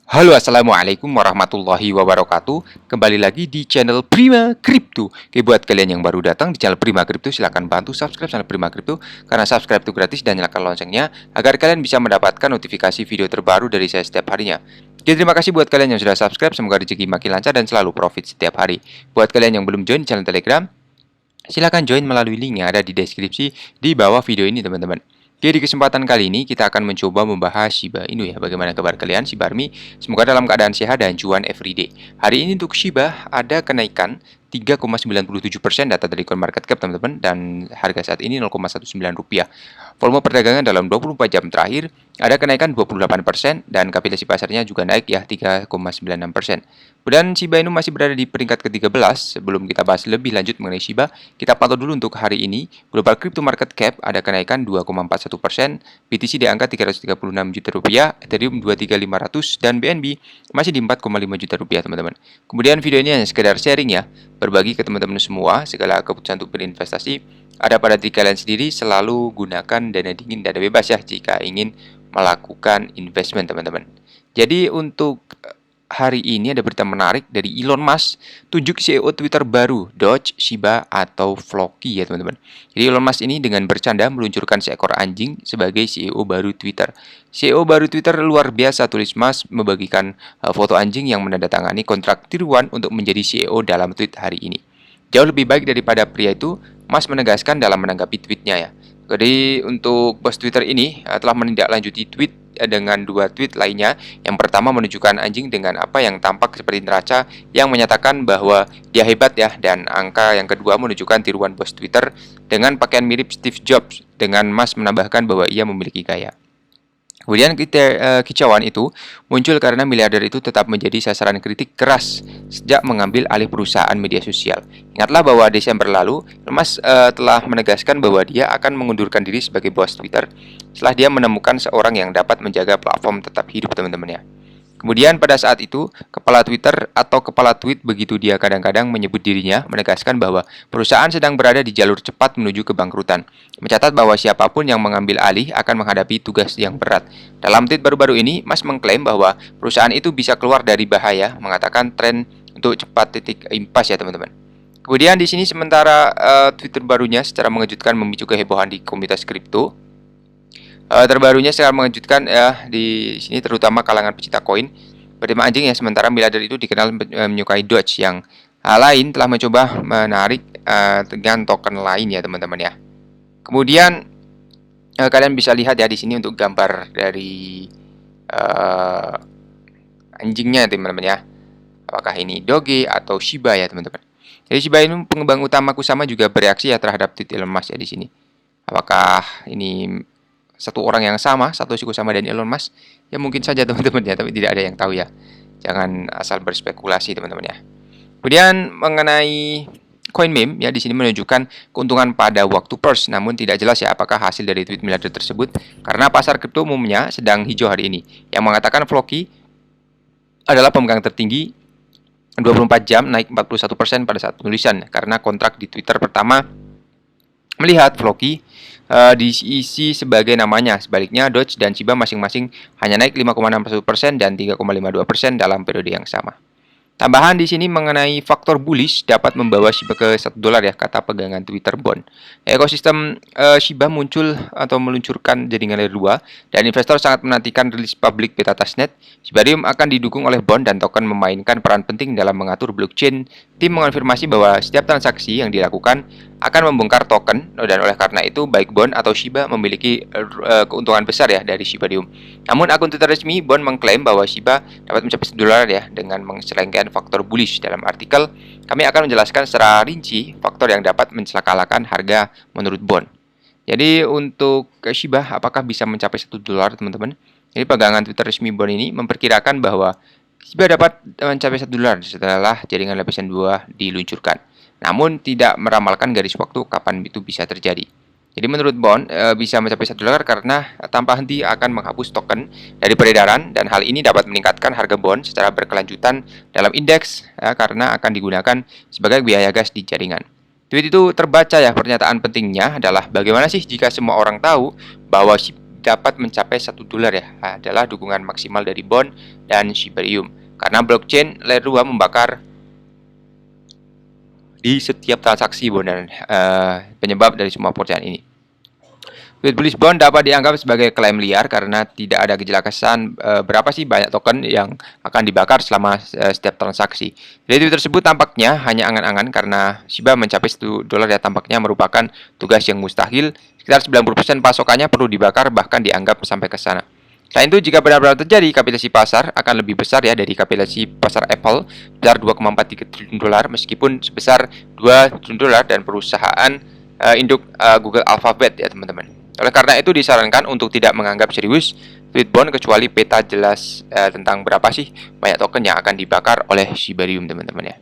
Halo, assalamualaikum warahmatullahi wabarakatuh. Kembali lagi di channel Prima Crypto. Oke, buat kalian yang baru datang di channel Prima Crypto, silahkan bantu subscribe channel Prima Crypto karena subscribe itu gratis dan nyalakan loncengnya agar kalian bisa mendapatkan notifikasi video terbaru dari saya setiap harinya. Oke, terima kasih buat kalian yang sudah subscribe. Semoga rezeki makin lancar dan selalu profit setiap hari. Buat kalian yang belum join di channel Telegram, silahkan join melalui link yang ada di deskripsi di bawah video ini, teman-teman. Oke, di kesempatan kali ini kita akan mencoba membahas Shiba Inu ya. Bagaimana kabar kalian, Shiba Army? Semoga dalam keadaan sehat dan cuan everyday. Hari ini untuk Shiba ada kenaikan 3,97% data dari CoinMarketCap, teman-teman, dan harga saat ini 0,19 rupiah. Volume perdagangan dalam 24 jam terakhir ada kenaikan 28% dan kapitalisasi pasarnya juga naik ya 3,96%. Kemudian Shiba Inu masih berada di peringkat ke-13. Sebelum kita bahas lebih lanjut mengenai Shiba, kita pantau dulu untuk hari ini. Global Crypto Market Cap ada kenaikan 2,41%, BTC di angka 336 juta rupiah, Ethereum 23500 dan BNB masih di 4,5 juta rupiah, teman-teman. Kemudian video ini hanya sekedar sharing ya, berbagi ke teman-teman semua. Segala keputusan untuk berinvestasi ada pada diri kalian sendiri. Selalu gunakan dana dingin, dana bebas ya jika ingin melakukan investment, teman-teman. Jadi untuk hari ini ada berita menarik dari Elon Musk, tunjuk CEO Twitter baru, Doge, Shiba, atau Floki ya, teman-teman. Jadi Elon Musk ini dengan bercanda meluncurkan seekor anjing sebagai CEO baru Twitter. CEO baru Twitter luar biasa, tulis Musk membagikan foto anjing yang menandatangani kontrak tiruan untuk menjadi CEO dalam tweet hari ini. Jauh lebih baik daripada pria itu, Musk menegaskan dalam menanggapi tweetnya ya. Jadi untuk bos Twitter ini telah menindaklanjuti tweet dengan dua tweet lainnya. Yang pertama menunjukkan anjing dengan apa yang tampak seperti neraca yang menyatakan bahwa dia hebat ya, dan angka yang kedua menunjukkan tiruan bos Twitter dengan pakaian mirip Steve Jobs, dengan Musk menambahkan bahwa ia memiliki gaya. Kemudian kicauan itu muncul karena miliarder itu tetap menjadi sasaran kritik keras sejak mengambil alih perusahaan media sosial. Ingatlah bahwa Desember lalu, Musk telah menegaskan bahwa dia akan mengundurkan diri sebagai bos Twitter setelah dia menemukan seorang yang dapat menjaga platform tetap hidup, teman-teman ya. Kemudian pada saat itu, kepala Twitter atau kepala tweet begitu dia kadang-kadang menyebut dirinya, menegaskan bahwa perusahaan sedang berada di jalur cepat menuju kebangkrutan. Mencatat bahwa siapapun yang mengambil alih akan menghadapi tugas yang berat. Dalam tweet baru-baru ini, Musk mengklaim bahwa perusahaan itu bisa keluar dari bahaya, mengatakan tren untuk cepat titik impas ya, teman-teman. Kemudian di sini sementara Twitter barunya secara mengejutkan memicu kehebohan di komunitas kripto. Terbarunya secara mengejutkan ya di sini terutama kalangan pecinta koin bertema anjing ya, sementara miliarder itu dikenal menyukai Doge yang lain telah mencoba menarik dengan token lain ya, teman-teman ya. Kemudian kalian bisa lihat ya di sini untuk gambar dari uh, anjingnya, teman-teman ya. Apakah ini Doge atau Shiba ya, teman-teman. Jadi Shiba ini pengembang utama Kusama juga bereaksi ya terhadap tweet Elon Musk ya di sini. Apakah ini satu orang yang sama, Satoshi Kusama dan Elon Musk? Ya mungkin saja, teman-teman ya, tapi tidak ada yang tahu ya. Jangan asal berspekulasi, teman-teman ya. Kemudian mengenai coin meme ya, di sini menunjukkan keuntungan pada waktu purse, namun tidak jelas ya apakah hasil dari tweet miliarder tersebut karena pasar kripto umumnya sedang hijau hari ini. Yang mengatakan Floki adalah pemegang tertinggi 24 jam, naik 41% pada saat penulisan karena kontrak di Twitter pertama melihat Floki diisi sebagai namanya. Sebaliknya, Doge dan Shiba masing-masing hanya naik 5,61% dan 3,52% dalam periode yang sama. Tambahan di sini mengenai faktor bullish dapat membawa Shiba ke $1 ya, kata pegangan Twitter Bond. Ekosistem Shiba muncul atau meluncurkan jaringan layer 2 dan investor sangat menantikan rilis publik beta testnet. Shibarium akan didukung oleh Bond dan token memainkan peran penting dalam mengatur blockchain. Tim mengonfirmasi bahwa setiap transaksi yang dilakukan akan membongkar token, dan oleh karena itu baik Bond atau Shiba memiliki keuntungan besar ya dari Shibarium. Namun akun Twitter resmi Bond mengklaim bahwa Shiba dapat mencapai $1 ya dengan menselengkan faktor bullish. Dalam artikel, kami akan menjelaskan secara rinci faktor yang dapat mencelakakan harga menurut Bond. Jadi untuk Shiba apakah bisa mencapai $1, teman-teman? Jadi pegangan Twitter resmi Bond ini memperkirakan bahwa Shiba dapat mencapai $1 setelah jaringan lapisan 2 diluncurkan. Namun tidak meramalkan garis waktu kapan itu bisa terjadi. Jadi menurut Bond bisa mencapai $1 karena tanpa henti akan menghapus token dari peredaran, dan hal ini dapat meningkatkan harga Bond secara berkelanjutan dalam indeks ya, karena akan digunakan sebagai biaya gas di jaringan. Tweet itu terbaca ya, pernyataan pentingnya adalah bagaimana sih jika semua orang tahu bahwa dapat mencapai $1 ya, adalah dukungan maksimal dari bond dan Shibarium. Karena blockchain layer 2 membakar di setiap transaksi bond dan penyebab dari semua perusahaan ini. Tweet bullish bond dapat dianggap sebagai klaim liar karena tidak ada kejelasan berapa sih banyak token yang akan dibakar selama setiap transaksi. Jadi tweet tersebut tampaknya hanya angan-angan karena Shiba mencapai $1 ya, tampaknya merupakan tugas yang mustahil. Sekitar 90% pasokannya perlu dibakar, bahkan dianggap sampai ke sana. Selain itu, jika benar-benar terjadi, kapitalisasi pasar akan lebih besar ya dari kapitalisasi pasar Apple, sebesar $2,43 triliun meskipun sebesar $2 triliun dan perusahaan induk Google Alphabet ya teman-teman. Oleh karena itu disarankan untuk tidak menganggap serius tweet bond kecuali peta jelas tentang berapa sih banyak token yang akan dibakar oleh Shibarium teman-teman ya.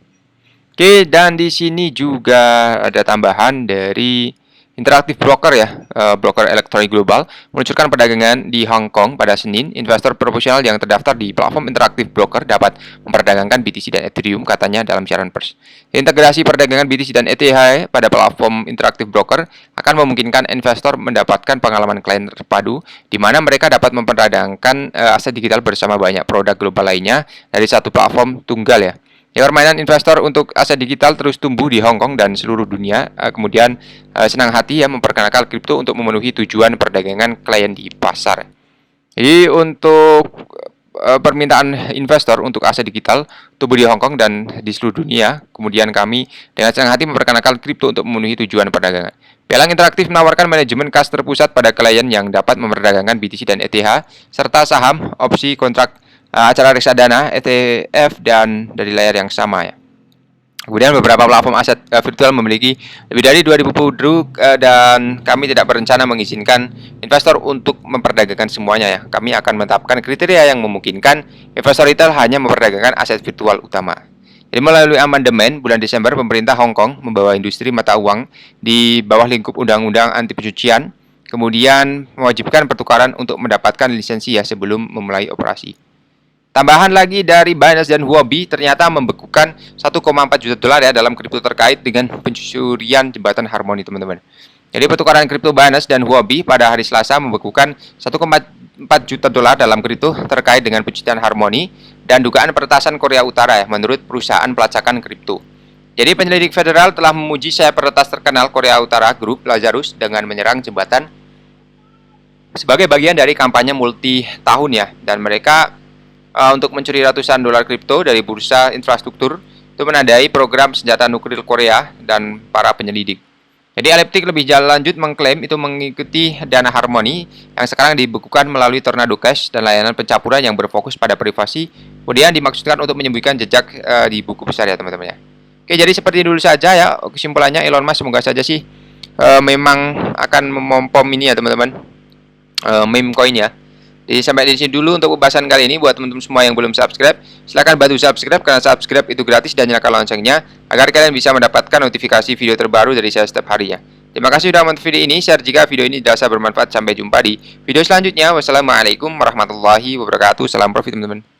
Oke, dan di sini juga ada tambahan dari Interactive Broker ya, broker elektronik global, meluncurkan perdagangan di Hong Kong pada Senin. Investor profesional yang terdaftar di platform Interactive Broker dapat memperdagangkan BTC dan Ethereum, katanya dalam siaran pers. Integrasi perdagangan BTC dan ETH pada platform Interactive Broker akan memungkinkan investor mendapatkan pengalaman klien terpadu, di mana mereka dapat memperdagangkan aset digital bersama banyak produk global lainnya dari satu platform tunggal ya. Ya, permainan investor untuk aset digital terus tumbuh di Hong Kong dan seluruh dunia. Kemudian senang hati ya memperkenalkan kripto untuk memenuhi tujuan perdagangan klien di pasar. Jadi untuk permintaan investor untuk aset digital tumbuh di Hong Kong dan di seluruh dunia. Kemudian kami dengan senang hati memperkenalkan kripto untuk memenuhi tujuan perdagangan. Pialang Interaktif menawarkan manajemen kas terpusat pada klien yang dapat memperdagangkan BTC dan ETH serta saham, opsi, kontrak, acara reksadana, ETF, dan dari layar yang sama ya. Kemudian beberapa platform aset virtual memiliki lebih dari 2000 produk dan kami tidak berencana mengizinkan investor untuk memperdagangkan semuanya ya. Kami akan menetapkan kriteria yang memungkinkan investor retail hanya memperdagangkan aset virtual utama. Jadi melalui amandemen bulan Desember, pemerintah Hong Kong membawa industri mata uang di bawah lingkup undang-undang anti pencucian, kemudian mewajibkan pertukaran untuk mendapatkan lisensi ya sebelum memulai operasi. Tambahan lagi dari Binance dan Huobi ternyata membekukan $1,4 juta ya dalam kripto terkait dengan pencurian jembatan Harmony teman-teman. Jadi pertukaran kripto Binance dan Huobi pada hari Selasa membekukan $1,4 juta dalam kripto terkait dengan pencucian Harmony dan dugaan peretasan Korea Utara ya, menurut perusahaan pelacakan kripto. Jadi penyelidik federal telah memuji sayap peretas terkenal Korea Utara, grup Lazarus, dengan menyerang jembatan sebagai bagian dari kampanye multi tahun ya, dan mereka untuk mencuri ratusan dolar kripto dari bursa infrastruktur itu menandai program senjata nuklir Korea dan para penyelidik. Jadi Elliptic lebih lanjut mengklaim itu mengikuti dana Harmony yang sekarang dibekukan melalui Tornado Cash dan layanan pencapuran yang berfokus pada privasi, kemudian dimaksudkan untuk menyembunyikan jejak di buku besar ya teman-teman ya. Oke, jadi seperti dulu saja ya kesimpulannya, Elon Musk semoga saja sih memang akan memompom ini ya teman-teman, meme coin ya. Jadi sampai di sini dulu untuk pembahasan kali ini. Buat teman-teman semua yang belum subscribe, silahkan bantu subscribe karena subscribe itu gratis dan nyalakan loncengnya agar kalian bisa mendapatkan notifikasi video terbaru dari saya setiap harinya. Terima kasih sudah menonton video ini. Share jika video ini dirasa bermanfaat. Sampai jumpa di video selanjutnya. Wassalamualaikum warahmatullahi wabarakatuh. Salam profit teman-teman.